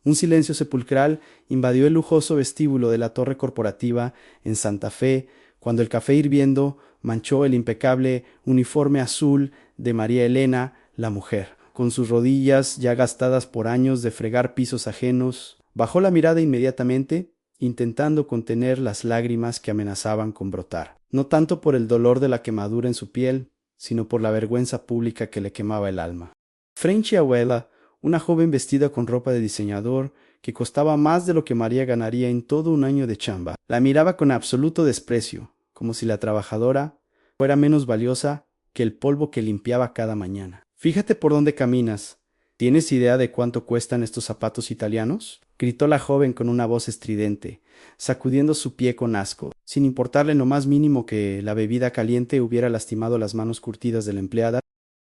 Un silencio sepulcral invadió el lujoso vestíbulo de la torre corporativa en Santa Fe, cuando el café hirviendo manchó el impecable uniforme azul de María Elena, la mujer. Con sus rodillas ya gastadas por años de fregar pisos ajenos, bajó la mirada inmediatamente, intentando contener las lágrimas que amenazaban con brotar, no tanto por el dolor de la quemadura en su piel, sino por la vergüenza pública que le quemaba el alma. Frenchy Abuela, una joven vestida con ropa de diseñador, que costaba más de lo que María ganaría en todo un año de chamba, la miraba con absoluto desprecio, como si la trabajadora fuera menos valiosa que el polvo que limpiaba cada mañana. Fíjate por dónde caminas. ¿Tienes idea de cuánto cuestan estos zapatos italianos? Gritó la joven con una voz estridente, sacudiendo su pie con asco, sin importarle en lo más mínimo que la bebida caliente hubiera lastimado las manos curtidas de la empleada.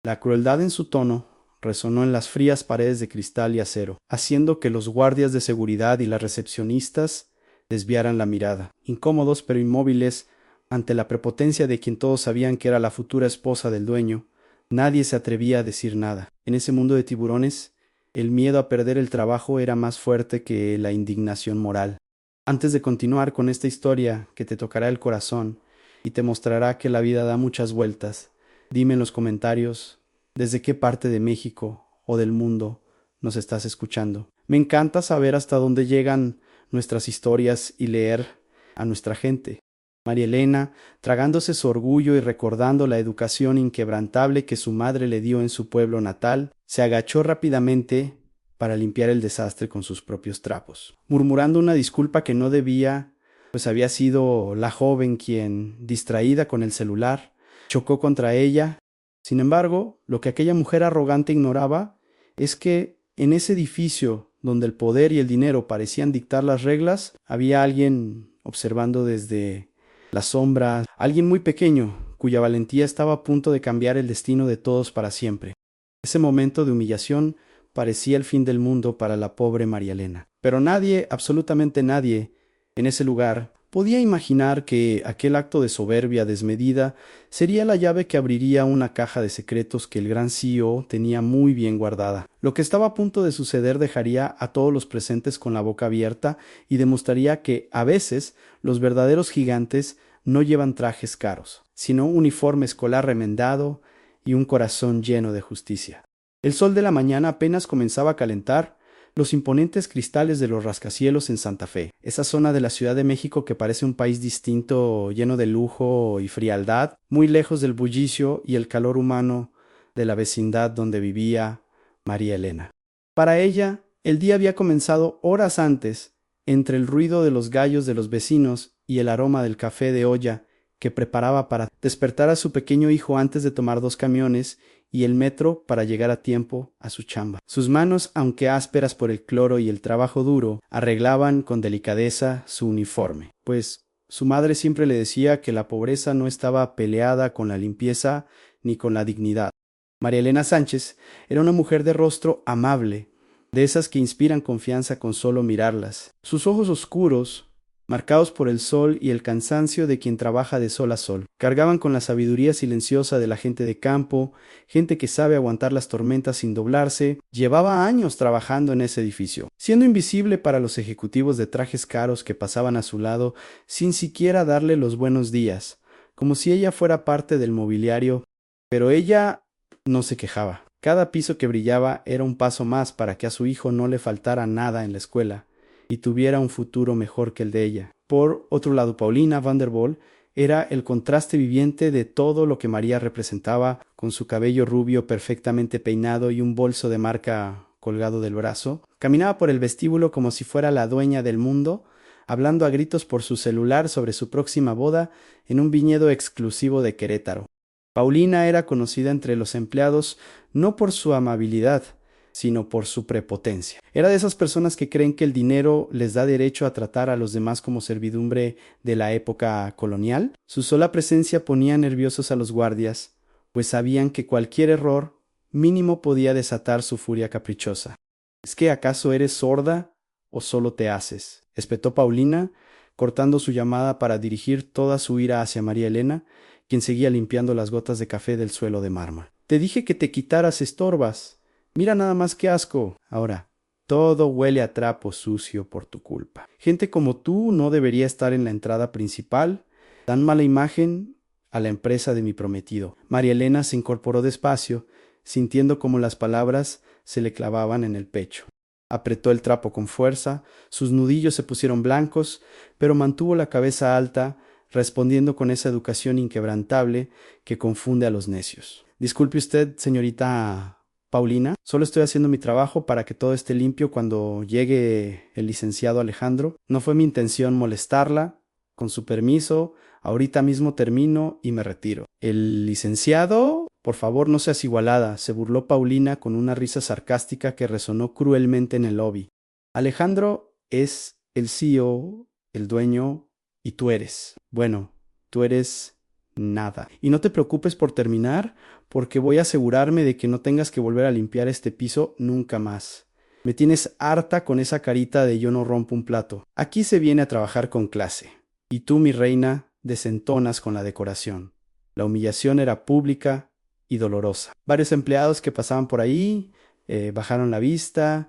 La crueldad en su tono resonó en las frías paredes de cristal y acero, haciendo que los guardias de seguridad y las recepcionistas desviaran la mirada, incómodos pero inmóviles ante la prepotencia de quien todos sabían que era la futura esposa del dueño. Nadie se atrevía a decir nada. En ese mundo de tiburones, el miedo a perder el trabajo era más fuerte que la indignación moral. Antes de continuar con esta historia que te tocará el corazón y te mostrará que la vida da muchas vueltas, dime en los comentarios desde qué parte de México o del mundo nos estás escuchando. Me encanta saber hasta dónde llegan nuestras historias y leer a nuestra gente. María Elena, tragándose su orgullo y recordando la educación inquebrantable que su madre le dio en su pueblo natal, se agachó rápidamente para limpiar el desastre con sus propios trapos, murmurando una disculpa que no debía, pues había sido la joven quien, distraída con el celular, chocó contra ella. Sin embargo, lo que aquella mujer arrogante ignoraba es que en ese edificio donde el poder y el dinero parecían dictar las reglas, había alguien observando desde la sombra, alguien muy pequeño, cuya valentía estaba a punto de cambiar el destino de todos para siempre. Ese momento de humillación parecía el fin del mundo para la pobre María Elena. Pero nadie, absolutamente nadie, en ese lugar, podía imaginar que aquel acto de soberbia desmedida sería la llave que abriría una caja de secretos que el gran CEO tenía muy bien guardada. Lo que estaba a punto de suceder dejaría a todos los presentes con la boca abierta y demostraría que, a veces, los verdaderos gigantes no llevan trajes caros, sino un uniforme escolar remendado y un corazón lleno de justicia. El sol de la mañana apenas comenzaba a calentar los imponentes cristales de los rascacielos en Santa Fe, esa zona de la Ciudad de México que parece un país distinto, lleno de lujo y frialdad, muy lejos del bullicio y el calor humano de la vecindad donde vivía María Elena. Para ella, el día había comenzado horas antes, entre el ruido de los gallos de los vecinos y el aroma del café de olla que preparaba para despertar a su pequeño hijo antes de tomar 2 camiones y el metro para llegar a tiempo a su chamba. Sus manos, aunque ásperas por el cloro y el trabajo duro, arreglaban con delicadeza su uniforme, pues su madre siempre le decía que la pobreza no estaba peleada con la limpieza ni con la dignidad. María Elena Sánchez era una mujer de rostro amable, de esas que inspiran confianza con solo mirarlas. Sus ojos oscuros, marcados por el sol y el cansancio de quien trabaja de sol a sol, cargaban con la sabiduría silenciosa de la gente de campo, gente que sabe aguantar las tormentas sin doblarse. Llevaba años trabajando en ese edificio, siendo invisible para los ejecutivos de trajes caros que pasaban a su lado sin siquiera darle los buenos días, como si ella fuera parte del mobiliario, pero ella no se quejaba. Cada piso que brillaba era un paso más para que a su hijo no le faltara nada en la escuela y tuviera un futuro mejor que el de ella. Por otro lado, Paulina Vandervool era el contraste viviente de todo lo que María representaba, con su cabello rubio perfectamente peinado y un bolso de marca colgado del brazo. Caminaba por el vestíbulo como si fuera la dueña del mundo, hablando a gritos por su celular sobre su próxima boda en un viñedo exclusivo de Querétaro. Paulina era conocida entre los empleados no por su amabilidad, sino por su prepotencia. Era de esas personas que creen que el dinero les da derecho a tratar a los demás como servidumbre de la época colonial. Su sola presencia ponía nerviosos a los guardias, pues sabían que cualquier error mínimo podía desatar su furia caprichosa. ¿Es que acaso eres sorda o solo te haces?, espetó Paulina, cortando su llamada para dirigir toda su ira hacia María Elena, quien seguía limpiando las gotas de café del suelo de mármol. Te dije que te quitaras, estorbas. Mira nada más qué asco. Ahora, Todo huele a trapo sucio por tu culpa. Gente como tú no debería estar en la entrada principal. Dan mala imagen a la empresa de mi prometido. María Elena se incorporó despacio, sintiendo como las palabras se le clavaban en el pecho. Apretó el trapo con fuerza, sus nudillos se pusieron blancos, pero mantuvo la cabeza alta, respondiendo con esa educación inquebrantable que confunde a los necios. Disculpe usted, señorita Paulina, solo estoy haciendo mi trabajo para que todo esté limpio cuando llegue el licenciado Alejandro. No fue mi intención molestarla. Con su permiso, ahorita mismo termino y me retiro. ¿El licenciado? Por favor, no seas igualada, se burló Paulina con una risa sarcástica que resonó cruelmente en el lobby. Alejandro es el CEO, el dueño, y tú eres. Bueno, tú eres nada. Y no te preocupes por terminar, porque voy a asegurarme de que no tengas que volver a limpiar este piso nunca más. Me tienes harta con esa carita de yo no rompo un plato. Aquí se viene a trabajar con clase. Y tú, mi reina, desentonas con la decoración. La humillación era pública y dolorosa. Varios empleados que pasaban por ahí bajaron la vista,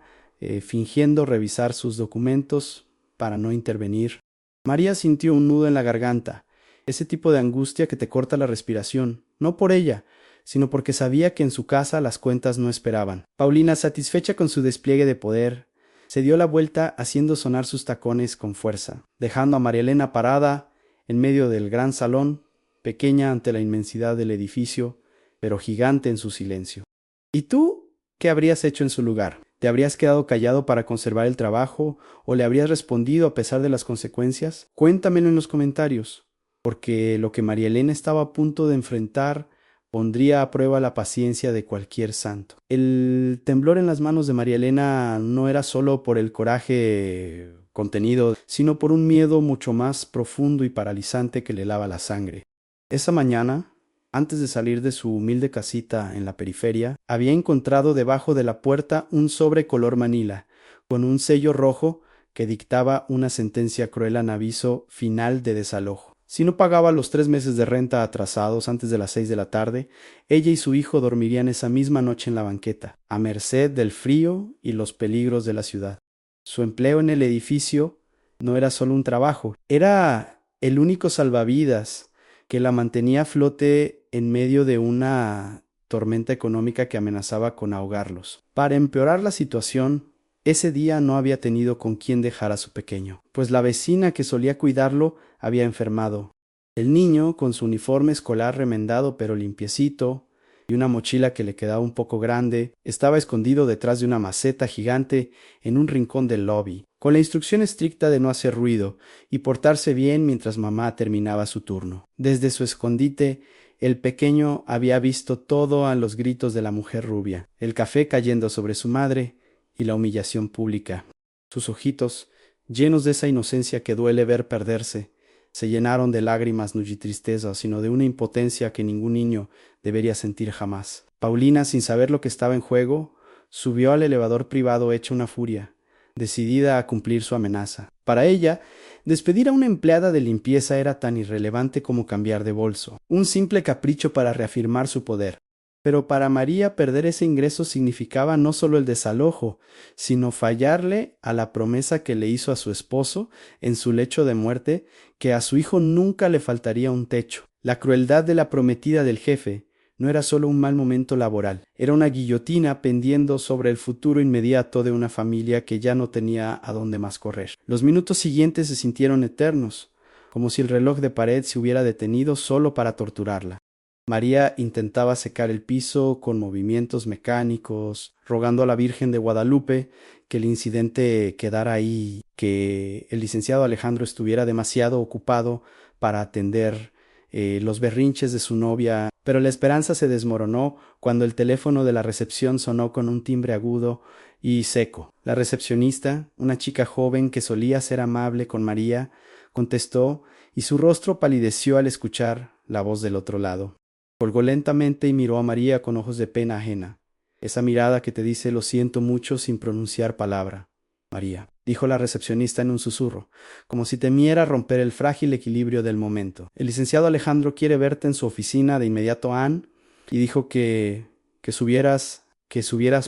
fingiendo revisar sus documentos para no intervenir. María sintió un nudo en la garganta, ese tipo de angustia que te corta la respiración, no por ella, sino porque sabía que en su casa las cuentas no esperaban. Paulina, satisfecha con su despliegue de poder, se dio la vuelta haciendo sonar sus tacones con fuerza, dejando a María Elena parada en medio del gran salón, pequeña ante la inmensidad del edificio, pero gigante en su silencio. ¿Y tú qué habrías hecho en su lugar? ¿Te habrías quedado callado para conservar el trabajo o le habrías respondido a pesar de las consecuencias? Cuéntamelo en los comentarios, porque lo que María Elena estaba a punto de enfrentar pondría a prueba la paciencia de cualquier santo. El temblor en las manos de María Elena no era solo por el coraje contenido, sino por un miedo mucho más profundo y paralizante que le helaba la sangre. Esa mañana, antes de salir de su humilde casita en la periferia, había encontrado debajo de la puerta un sobre color manila, con un sello rojo que dictaba una sentencia cruel en aviso final de desalojo. Si no pagaba los 3 meses de renta atrasados antes de las 6 de la tarde, ella y su hijo dormirían esa misma noche en la banqueta, a merced del frío y los peligros de la ciudad. Su empleo en el edificio no era solo un trabajo, era el único salvavidas que la mantenía a flote en medio de una tormenta económica que amenazaba con ahogarlos. Para empeorar la situación, ese día no había tenido con quién dejar a su pequeño, pues la vecina que solía cuidarlo había enfermado. El niño, con su uniforme escolar remendado pero limpiecito, y una mochila que le quedaba un poco grande, estaba escondido detrás de una maceta gigante en un rincón del lobby, con la instrucción estricta de no hacer ruido y portarse bien mientras mamá terminaba su turno. Desde su escondite, el pequeño había visto todo a los gritos de la mujer rubia, el café cayendo sobre su madre y la humillación pública. Sus ojitos, llenos de esa inocencia que duele ver perderse, se llenaron de lágrimas no de tristeza, sino de una impotencia que ningún niño debería sentir jamás. Paulina, sin saber lo que estaba en juego, subió al elevador privado hecha una furia, decidida a cumplir su amenaza. Para ella, despedir a una empleada de limpieza era tan irrelevante como cambiar de bolso, un simple capricho para reafirmar su poder. Pero para María perder ese ingreso significaba no solo el desalojo, sino fallarle a la promesa que le hizo a su esposo en su lecho de muerte, que a su hijo nunca le faltaría un techo. La crueldad de la prometida del jefe no era solo un mal momento laboral, era una guillotina pendiendo sobre el futuro inmediato de una familia que ya no tenía a dónde más correr. Los minutos siguientes se sintieron eternos, como si el reloj de pared se hubiera detenido solo para torturarla. María intentaba secar el piso con movimientos mecánicos, rogando a la Virgen de Guadalupe que el incidente quedara ahí, que el licenciado Alejandro estuviera demasiado ocupado para atender los berrinches de su novia, pero la esperanza se desmoronó cuando el teléfono de la recepción sonó con un timbre agudo y seco. La recepcionista, una chica joven que solía ser amable con María, contestó y su rostro palideció al escuchar la voz del otro lado. Colgó lentamente y miró a María con ojos de pena ajena. Esa mirada que te dice lo siento mucho sin pronunciar palabra. María, dijo la recepcionista en un susurro, como si temiera romper el frágil equilibrio del momento. El licenciado Alejandro quiere verte en su oficina de inmediato, Anne, y dijo que subieras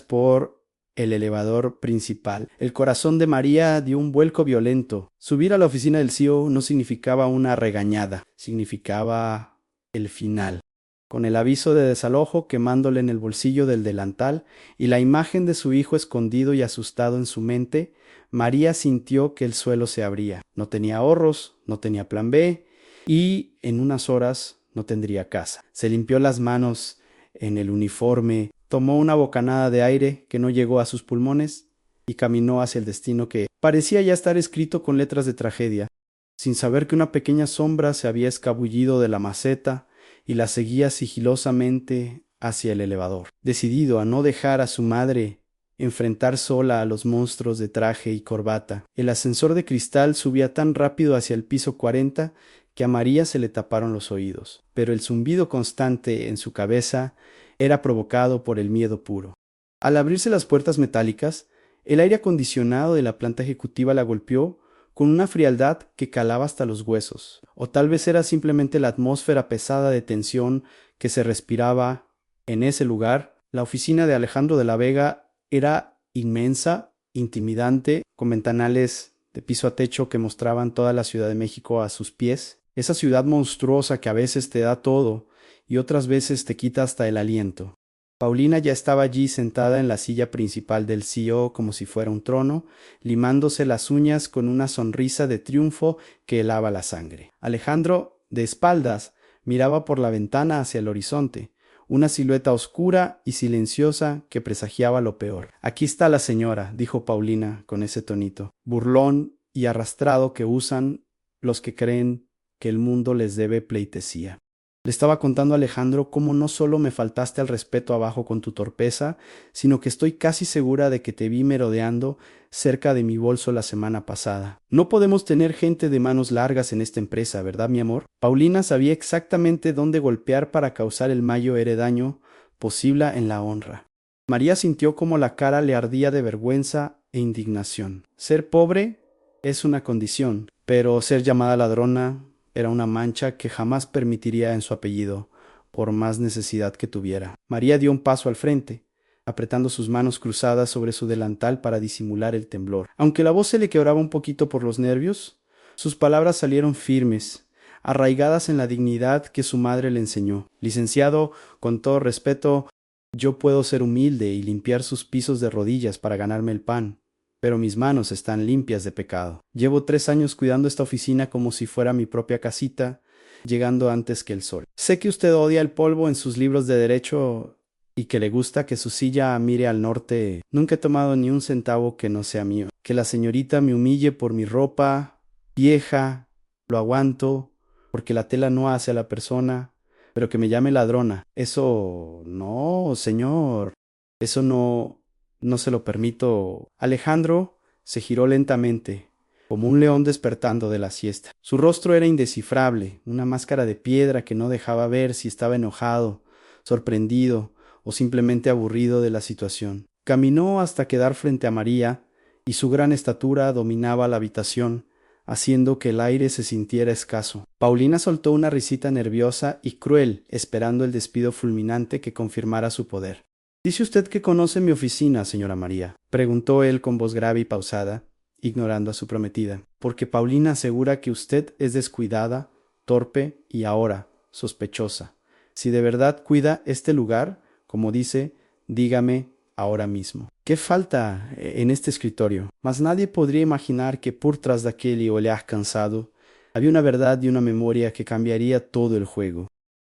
por el elevador principal. El corazón de María dio un vuelco violento. Subir a la oficina del CEO no significaba una regañada, significaba el final. Con el aviso de desalojo quemándole en el bolsillo del delantal y la imagen de su hijo escondido y asustado en su mente, María sintió que el suelo se abría. No tenía ahorros, no tenía plan B y en unas horas no tendría casa. Se limpió las manos en el uniforme, tomó una bocanada de aire que no llegó a sus pulmones y caminó hacia el destino que parecía ya estar escrito con letras de tragedia, sin saber que una pequeña sombra se había escabullido de la maceta y la seguía sigilosamente hacia el elevador. Decidido a no dejar a su madre enfrentar sola a los monstruos de traje y corbata, el ascensor de cristal subía tan rápido hacia el piso 40 que a María se le taparon los oídos, pero el zumbido constante en su cabeza era provocado por el miedo puro. Al abrirse las puertas metálicas, el aire acondicionado de la planta ejecutiva la golpeó con una frialdad que calaba hasta los huesos, o tal vez era simplemente la atmósfera pesada de tensión que se respiraba en ese lugar. La oficina de Alejandro de la Vega era inmensa, intimidante, con ventanales de piso a techo que mostraban toda la Ciudad de México a sus pies. Esa ciudad monstruosa que a veces te da todo y otras veces te quita hasta el aliento. Paulina ya estaba allí sentada en la silla principal del CEO como si fuera un trono, limándose las uñas con una sonrisa de triunfo que helaba la sangre. Alejandro, de espaldas, miraba por la ventana hacia el horizonte, una silueta oscura y silenciosa que presagiaba lo peor. Aquí está la señora, dijo Paulina con ese tonito, burlón y arrastrado que usan los que creen que el mundo les debe pleitesía. Le estaba contando a Alejandro cómo no solo me faltaste al respeto abajo con tu torpeza, sino que estoy casi segura de que te vi merodeando cerca de mi bolso la semana pasada. No podemos tener gente de manos largas en esta empresa, ¿verdad, mi amor? Paulina sabía exactamente dónde golpear para causar el mayor daño posible en la honra. María sintió como la cara le ardía de vergüenza e indignación. Ser pobre es una condición, pero ser llamada ladrona era una mancha que jamás permitiría en su apellido, por más necesidad que tuviera. María dio un paso al frente, apretando sus manos cruzadas sobre su delantal para disimular el temblor. Aunque la voz se le quebraba un poquito por los nervios, sus palabras salieron firmes, arraigadas en la dignidad que su madre le enseñó. Licenciado, con todo respeto, yo puedo ser humilde y limpiar sus pisos de rodillas para ganarme el pan, pero mis manos están limpias de pecado. Llevo 3 años cuidando esta oficina como si fuera mi propia casita, llegando antes que el sol. Sé que usted odia el polvo en sus libros de derecho y que le gusta que su silla mire al norte. Nunca he tomado ni un centavo que no sea mío. Que la señorita me humille por mi ropa vieja, lo aguanto, porque la tela no hace a la persona, pero que me llame ladrona. Eso no, señor. Eso no se lo permito. Alejandro se giró lentamente, como un león despertando de la siesta. Su rostro era indescifrable, una máscara de piedra que no dejaba ver si estaba enojado, sorprendido o simplemente aburrido de la situación. Caminó hasta quedar frente a María, y su gran estatura dominaba la habitación, haciendo que el aire se sintiera escaso. Paulina soltó una risita nerviosa y cruel, esperando el despido fulminante que confirmara su poder. «¿Dice usted que conoce mi oficina, señora María?», preguntó él con voz grave y pausada, ignorando a su prometida. «Porque Paulina asegura que usted es descuidada, torpe y ahora sospechosa. Si de verdad cuida este lugar, como dice, dígame ahora mismo. ¿Qué falta en este escritorio?». Mas nadie podría imaginar que por tras de aquel oleaje cansado había una verdad y una memoria que cambiaría todo el juego.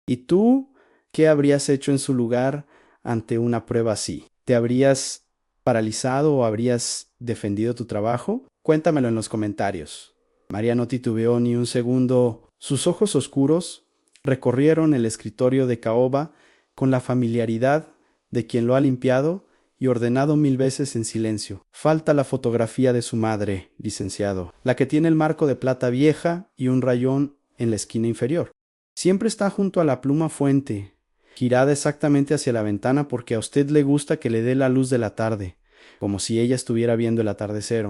«¿Y tú qué habrías hecho en su lugar ante una prueba así? ¿Te habrías paralizado o habrías defendido tu trabajo? Cuéntamelo en los comentarios». María no titubeó ni un segundo. Sus ojos oscuros recorrieron el escritorio de caoba con la familiaridad de quien lo ha limpiado y ordenado 1000 veces en silencio. «Falta la fotografía de su madre, licenciado, la que tiene el marco de plata vieja y un rayón en la esquina inferior. Siempre está junto a la pluma fuente, girada exactamente hacia la ventana porque a usted le gusta que le dé la luz de la tarde, como si ella estuviera viendo el atardecer.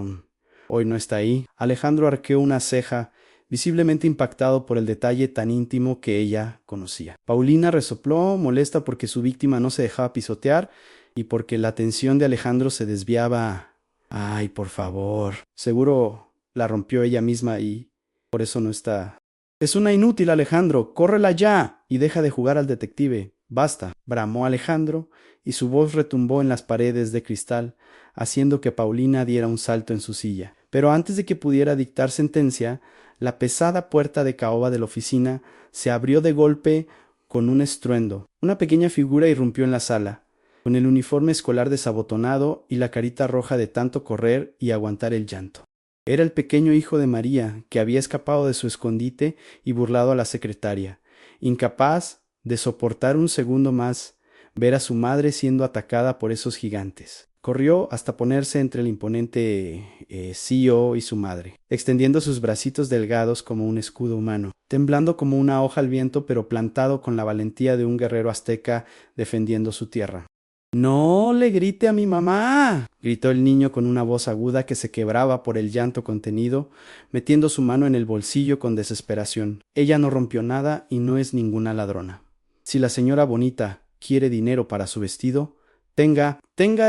Hoy no está ahí». Alejandro arqueó una ceja, visiblemente impactado por el detalle tan íntimo que ella conocía. Paulina resopló, molesta porque su víctima no se dejaba pisotear, y porque la atención de Alejandro se desviaba. Ay, por favor. Seguro la rompió ella misma y por eso no está. Es una inútil, Alejandro. Córrela ya y deja de jugar al detective. Basta, bramó Alejandro, y su voz retumbó en las paredes de cristal, haciendo que Paulina diera un salto en su silla. Pero antes de que pudiera dictar sentencia, la pesada puerta de caoba de la oficina se abrió de golpe con un estruendo. Una pequeña figura irrumpió en la sala, con el uniforme escolar desabotonado y la carita roja de tanto correr y aguantar el llanto. Era el pequeño hijo de María, que había escapado de su escondite y burlado a la secretaria, incapaz de soportar un segundo más ver a su madre siendo atacada por esos gigantes. Corrió hasta ponerse entre el imponente CEO y su madre, extendiendo sus bracitos delgados como un escudo humano, temblando como una hoja al viento, pero plantado con la valentía de un guerrero azteca defendiendo su tierra. «¡No le grite a mi mamá!», gritó el niño con una voz aguda que se quebraba por el llanto contenido, metiendo su mano en el bolsillo con desesperación. Ella no rompió nada y no es ninguna ladrona. Si la señora bonita quiere dinero para su vestido, tenga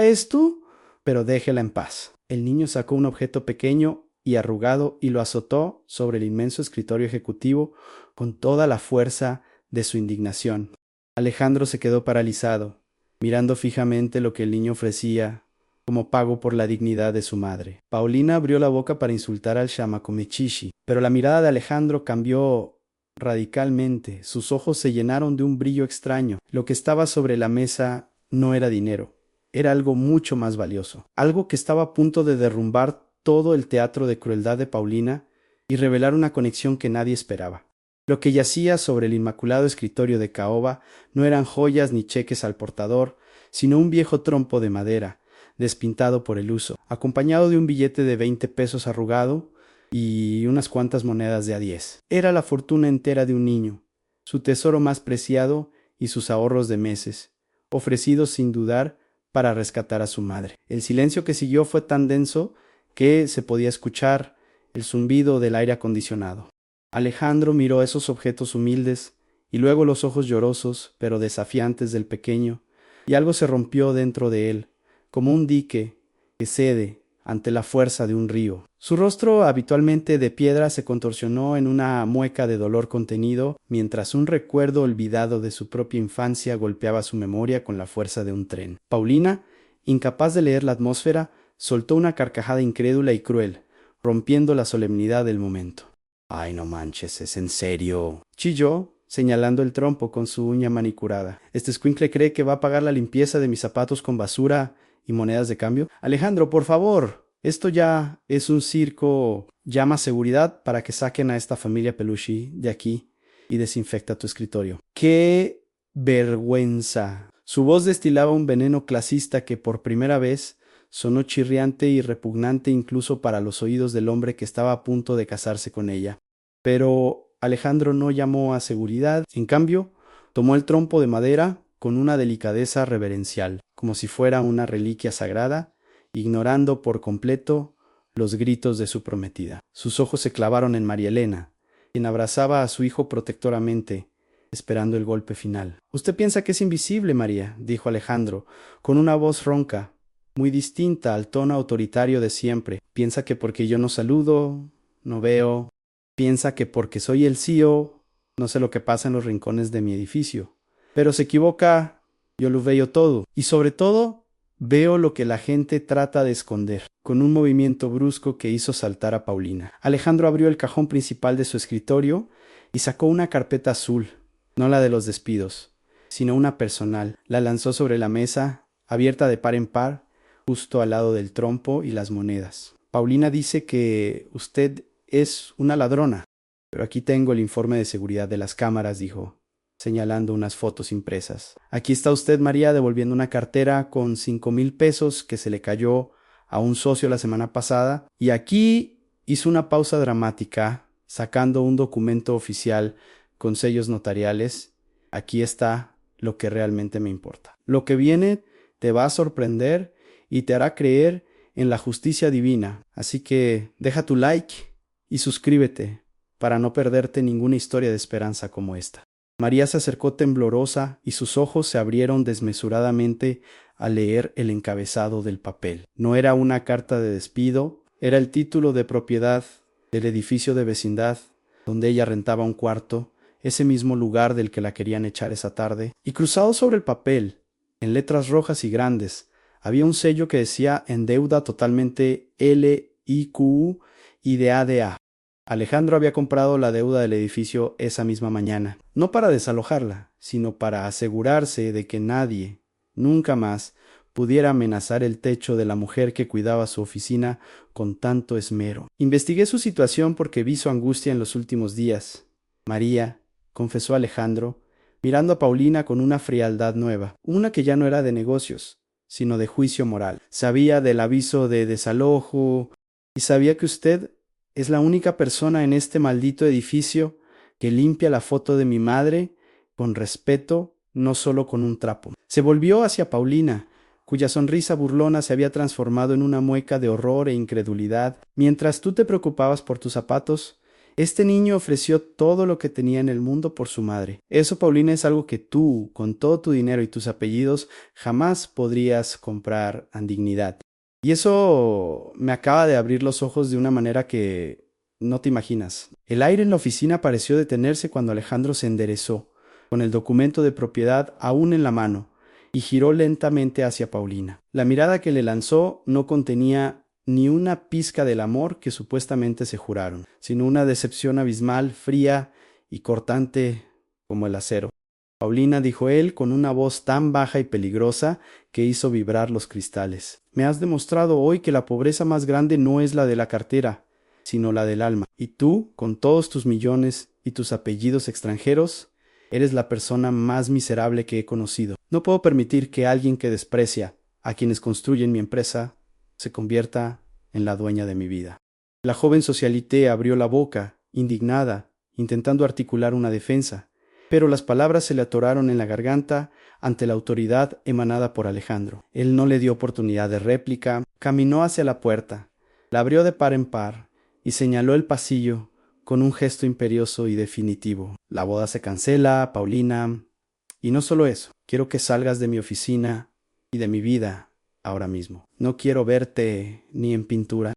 esto, pero déjela en paz. El niño sacó un objeto pequeño y arrugado y lo azotó sobre el inmenso escritorio ejecutivo con toda la fuerza de su indignación. Alejandro se quedó paralizado, mirando fijamente lo que el niño ofrecía como pago por la dignidad de su madre. Paulina abrió la boca para insultar al Shamacomechishi, pero la mirada de Alejandro cambió radicalmente. Sus ojos se llenaron de un brillo extraño. Lo que estaba sobre la mesa no era dinero, era algo mucho más valioso, algo que estaba a punto de derrumbar todo el teatro de crueldad de Paulina y revelar una conexión que nadie esperaba. Lo que yacía sobre el inmaculado escritorio de caoba no eran joyas ni cheques al portador, sino un viejo trompo de madera, despintado por el uso, acompañado de un billete de 20 pesos arrugado y unas cuantas monedas de a 10. Era la fortuna entera de un niño, su tesoro más preciado y sus ahorros de meses, ofrecidos sin dudar para rescatar a su madre. El silencio que siguió fue tan denso que se podía escuchar el zumbido del aire acondicionado. Alejandro miró esos objetos humildes y luego los ojos llorosos pero desafiantes del pequeño, y algo se rompió dentro de él, como un dique que cede ante la fuerza de un río. Su rostro, habitualmente de piedra, se contorsionó en una mueca de dolor contenido, mientras un recuerdo olvidado de su propia infancia golpeaba su memoria con la fuerza de un tren. Paulina, incapaz de leer la atmósfera, soltó una carcajada incrédula y cruel, rompiendo la solemnidad del momento. «Ay, no manches, ¿es en serio?», chilló, señalando el trompo con su uña manicurada. «¿Este escuincle cree que va a pagar la limpieza de mis zapatos con basura y monedas de cambio? Alejandro, por favor, esto ya es un circo. Llama a seguridad para que saquen a esta familia Pelushi de aquí y desinfecta tu escritorio». ¡Qué vergüenza! Su voz destilaba un veneno clasista que por primera vez sonó chirriante y repugnante incluso para los oídos del hombre que estaba a punto de casarse con ella. Pero Alejandro no llamó a seguridad. En cambio, tomó el trompo de madera con una delicadeza reverencial, como si fuera una reliquia sagrada, ignorando por completo los gritos de su prometida. Sus ojos se clavaron en María Elena, quien abrazaba a su hijo protectoramente, esperando el golpe final. «Usted piensa que es invisible, María», dijo Alejandro, con una voz ronca, muy distinta al tono autoritario de siempre. «Piensa que porque yo no saludo, no veo. Piensa que porque soy el CEO, no sé lo que pasa en los rincones de mi edificio. Pero se equivoca, yo lo veo todo. Y sobre todo, veo lo que la gente trata de esconder». Con un movimiento brusco que hizo saltar a Paulina, Alejandro abrió el cajón principal de su escritorio y sacó una carpeta azul, no la de los despidos, sino una personal. La lanzó sobre la mesa, abierta de par en par, justo al lado del trompo y las monedas. «Paulina dice que usted es una ladrona, pero aquí tengo el informe de seguridad de las cámaras», dijo, señalando unas fotos impresas. «Aquí está usted, María, devolviendo una cartera con 5,000 pesos que se le cayó a un socio la semana pasada, y aquí hizo una pausa dramática, sacando un documento oficial con sellos notariales. Aquí está lo que realmente me importa. Lo que viene te va a sorprender y te hará creer en la justicia divina. Así que deja tu like y suscríbete para no perderte ninguna historia de esperanza como esta». María se acercó temblorosa y sus ojos se abrieron desmesuradamente al leer el encabezado del papel. No era una carta de despido, era el título de propiedad del edificio de vecindad donde ella rentaba un cuarto, ese mismo lugar del que la querían echar esa tarde, y cruzado sobre el papel, en letras rojas y grandes, había un sello que decía en deuda totalmente LIQ y de ADA. Alejandro había comprado la deuda del edificio esa misma mañana, no para desalojarla, sino para asegurarse de que nadie, nunca más, pudiera amenazar el techo de la mujer que cuidaba su oficina con tanto esmero. Investigué su situación porque vi su angustia en los últimos días. María, confesó Alejandro, mirando a Paulina con una frialdad nueva, una que ya no era de negocios, sino de juicio moral. Sabía del aviso de desalojo y sabía que usted es la única persona en este maldito edificio que limpia la foto de mi madre con respeto, no solo con un trapo. Se volvió hacia Paulina, cuya sonrisa burlona se había transformado en una mueca de horror e incredulidad. Mientras tú te preocupabas por tus zapatos, este niño ofreció todo lo que tenía en el mundo por su madre. Eso, Paulina, es algo que tú, con todo tu dinero y tus apellidos, jamás podrías comprar en dignidad. Y eso me acaba de abrir los ojos de una manera que no te imaginas. El aire en la oficina pareció detenerse cuando Alejandro se enderezó, con el documento de propiedad aún en la mano, y giró lentamente hacia Paulina. La mirada que le lanzó no contenía ni una pizca del amor que supuestamente se juraron, sino una decepción abismal, fría y cortante como el acero. Paulina, dijo él con una voz tan baja y peligrosa que hizo vibrar los cristales. Me has demostrado hoy que la pobreza más grande no es la de la cartera, sino la del alma. Y tú, con todos tus millones y tus apellidos extranjeros, eres la persona más miserable que he conocido. No puedo permitir que alguien que desprecia a quienes construyen mi empresa se convierta en la dueña de mi vida. La joven socialité abrió la boca, indignada, intentando articular una defensa, pero las palabras se le atoraron en la garganta ante la autoridad emanada por Alejandro. Él no le dio oportunidad de réplica, caminó hacia la puerta, la abrió de par en par y señaló el pasillo con un gesto imperioso y definitivo. La boda se cancela, Paulina, y no solo eso, quiero que salgas de mi oficina y de mi vida ahora mismo. No quiero verte ni en pintura.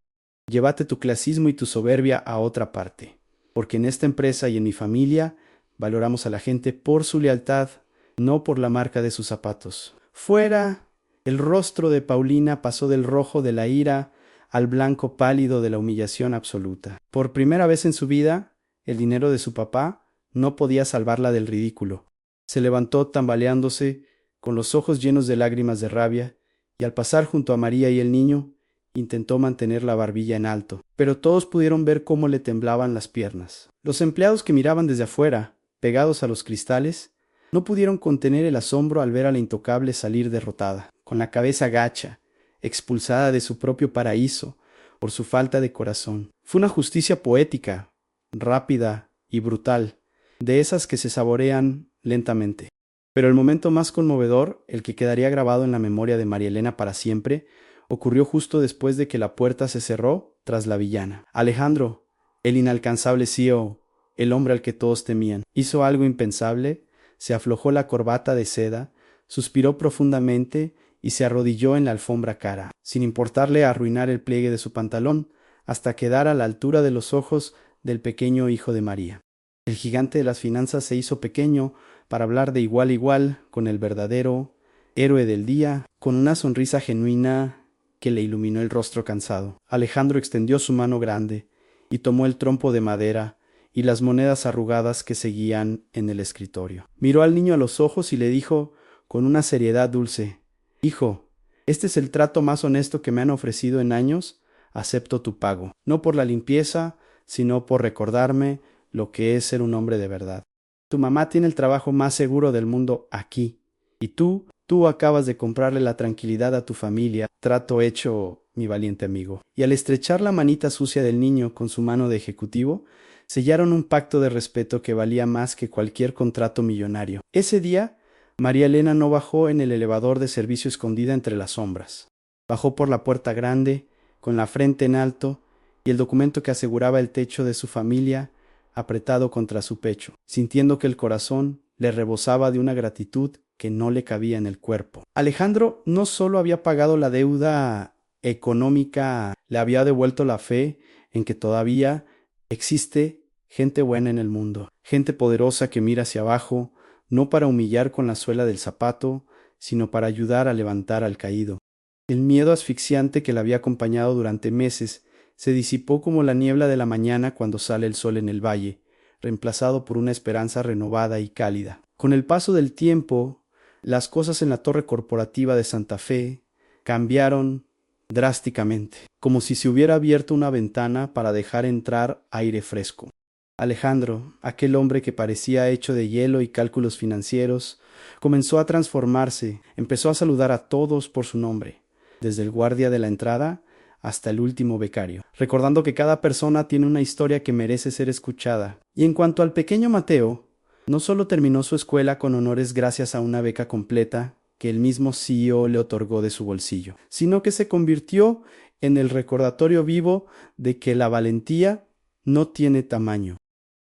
Llévate tu clasismo y tu soberbia a otra parte, porque en esta empresa y en mi familia valoramos a la gente por su lealtad, no por la marca de sus zapatos. Fuera, el rostro de Paulina pasó del rojo de la ira al blanco pálido de la humillación absoluta. Por primera vez en su vida, el dinero de su papá no podía salvarla del ridículo. Se levantó tambaleándose, con los ojos llenos de lágrimas de rabia, y al pasar junto a María y el niño, intentó mantener la barbilla en alto, pero todos pudieron ver cómo le temblaban las piernas. Los empleados que miraban desde afuera, pegados a los cristales, no pudieron contener el asombro al ver a la intocable salir derrotada, con la cabeza gacha, expulsada de su propio paraíso por su falta de corazón. Fue una justicia poética, rápida y brutal, de esas que se saborean lentamente. Pero el momento más conmovedor, el que quedaría grabado en la memoria de María Elena para siempre, ocurrió justo después de que la puerta se cerró tras la villana. Alejandro, el inalcanzable CEO, el hombre al que todos temían, hizo algo impensable, se aflojó la corbata de seda, suspiró profundamente y se arrodilló en la alfombra cara, sin importarle arruinar el pliegue de su pantalón, hasta quedar a la altura de los ojos del pequeño hijo de María. El gigante de las finanzas se hizo pequeño para hablar de igual a igual con el verdadero héroe del día, con una sonrisa genuina que le iluminó el rostro cansado. Alejandro extendió su mano grande y tomó el trompo de madera y las monedas arrugadas que seguían en el escritorio. Miró al niño a los ojos y le dijo con una seriedad dulce: «Hijo, este es el trato más honesto que me han ofrecido en años. Acepto tu pago, no por la limpieza, sino por recordarme lo que es ser un hombre de verdad. Tu mamá tiene el trabajo más seguro del mundo aquí, y tú acabas de comprarle la tranquilidad a tu familia. Trato hecho, mi valiente amigo». Y al estrechar la manita sucia del niño con su mano de ejecutivo, sellaron un pacto de respeto que valía más que cualquier contrato millonario. Ese día, María Elena no bajó en el elevador de servicio escondida entre las sombras. Bajó por la puerta grande, con la frente en alto y el documento que aseguraba el techo de su familia apretado contra su pecho, sintiendo que el corazón le rebosaba de una gratitud que no le cabía en el cuerpo. Alejandro no solo había pagado la deuda económica, le había devuelto la fe en que todavía existe gente buena en el mundo, gente poderosa que mira hacia abajo, no para humillar con la suela del zapato, sino para ayudar a levantar al caído. El miedo asfixiante que le había acompañado durante meses se disipó como la niebla de la mañana cuando sale el sol en el valle, reemplazado por una esperanza renovada y cálida. Con el paso del tiempo, las cosas en la torre corporativa de Santa Fe cambiaron drásticamente, como si se hubiera abierto una ventana para dejar entrar aire fresco. Alejandro, aquel hombre que parecía hecho de hielo y cálculos financieros, comenzó a transformarse, empezó a saludar a todos por su nombre, desde el guardia de la entrada hasta el último becario, recordando que cada persona tiene una historia que merece ser escuchada. Y en cuanto al pequeño Mateo, no solo terminó su escuela con honores gracias a una beca completa que el mismo CEO le otorgó de su bolsillo, sino que se convirtió en el recordatorio vivo de que la valentía no tiene tamaño.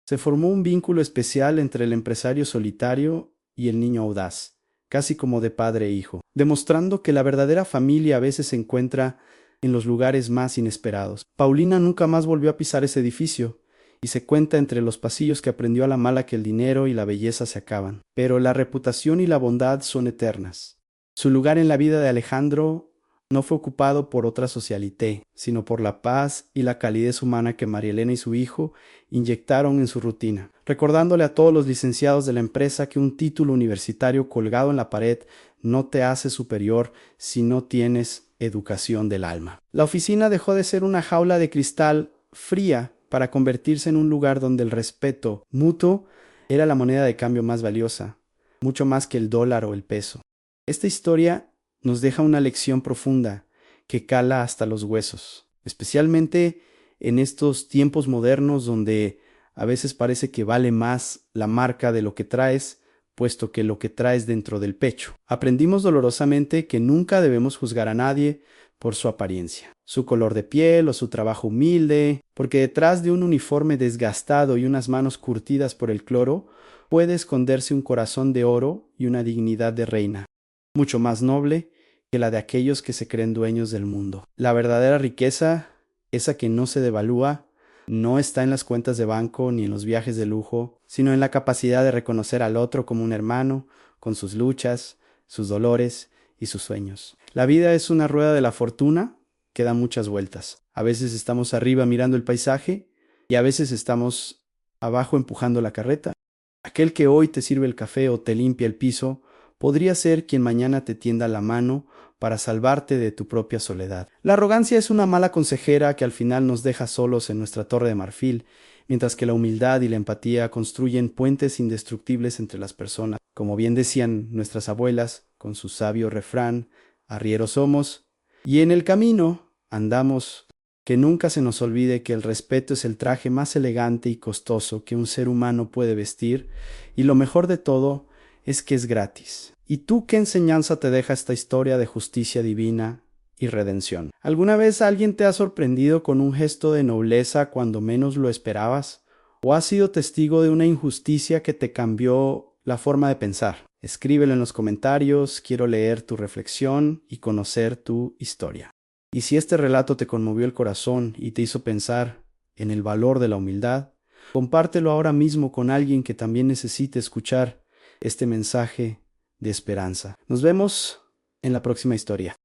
Se formó un vínculo especial entre el empresario solitario y el niño audaz, casi como de padre e hijo, demostrando que la verdadera familia a veces se encuentra en los lugares más inesperados. Paulina nunca más volvió a pisar ese edificio, y se cuenta entre los pasillos que aprendió a la mala que el dinero y la belleza se acaban, pero la reputación y la bondad son eternas. Su lugar en la vida de Alejandro no fue ocupado por otra socialité, sino por la paz y la calidez humana que María Elena y su hijo inyectaron en su rutina, recordándole a todos los licenciados de la empresa que un título universitario colgado en la pared no te hace superior si no tienes educación del alma. La oficina dejó de ser una jaula de cristal fría para convertirse en un lugar donde el respeto mutuo era la moneda de cambio más valiosa, mucho más que el dólar o el peso. Esta historia nos deja una lección profunda que cala hasta los huesos, especialmente en estos tiempos modernos donde a veces parece que vale más la marca de lo que traes, puesto que lo que traes dentro del pecho. Aprendimos dolorosamente que nunca debemos juzgar a nadie por su apariencia, su color de piel o su trabajo humilde, porque detrás de un uniforme desgastado y unas manos curtidas por el cloro puede esconderse un corazón de oro y una dignidad de reina, mucho más noble que la de aquellos que se creen dueños del mundo. La verdadera riqueza, esa que no se devalúa, no está en las cuentas de banco ni en los viajes de lujo, sino en la capacidad de reconocer al otro como un hermano, con sus luchas, sus dolores y sus sueños. La vida es una rueda de la fortuna que da muchas vueltas. A veces estamos arriba mirando el paisaje y a veces estamos abajo empujando la carreta. Aquel que hoy te sirve el café o te limpia el piso podría ser quien mañana te tienda la mano para salvarte de tu propia soledad. La arrogancia es una mala consejera que al final nos deja solos en nuestra torre de marfil, mientras que la humildad y la empatía construyen puentes indestructibles entre las personas. Como bien decían nuestras abuelas, con su sabio refrán, arrieros somos, y en el camino andamos. Que nunca se nos olvide que el respeto es el traje más elegante y costoso que un ser humano puede vestir, y lo mejor de todo es que es gratis. ¿Y tú qué enseñanza te deja esta historia de justicia divina y redención? ¿Alguna vez alguien te ha sorprendido con un gesto de nobleza cuando menos lo esperabas? ¿O has sido testigo de una injusticia que te cambió la forma de pensar? Escríbelo en los comentarios, quiero leer tu reflexión y conocer tu historia. Y si este relato te conmovió el corazón y te hizo pensar en el valor de la humildad, compártelo ahora mismo con alguien que también necesite escuchar este mensaje de esperanza. Nos vemos en la próxima historia.